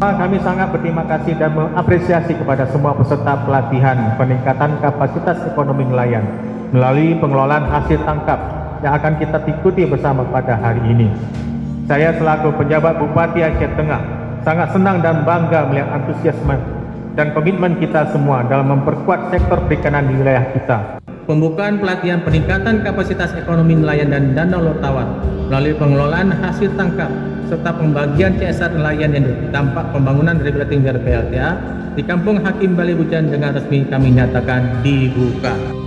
Kami sangat berterima kasih dan mengapresiasi kepada semua peserta pelatihan peningkatan kapasitas ekonomi nelayan melalui pengelolaan hasil tangkap yang akan kita ikuti bersama pada hari ini. Saya selaku penjabat Bupati Aceh Tengah sangat senang dan bangga melihat antusiasme dan komitmen kita semua dalam memperkuat sektor perikanan di wilayah kita. Pembukaan pelatihan peningkatan kapasitas ekonomi nelayan dan danau laut tawar melalui pengelolaan hasil tangkap serta pembagian CSR nelayan yang terdampak pembangunan regulating PLTA di Kampung Hakim Bali Bujan dengan resmi kami nyatakan dibuka.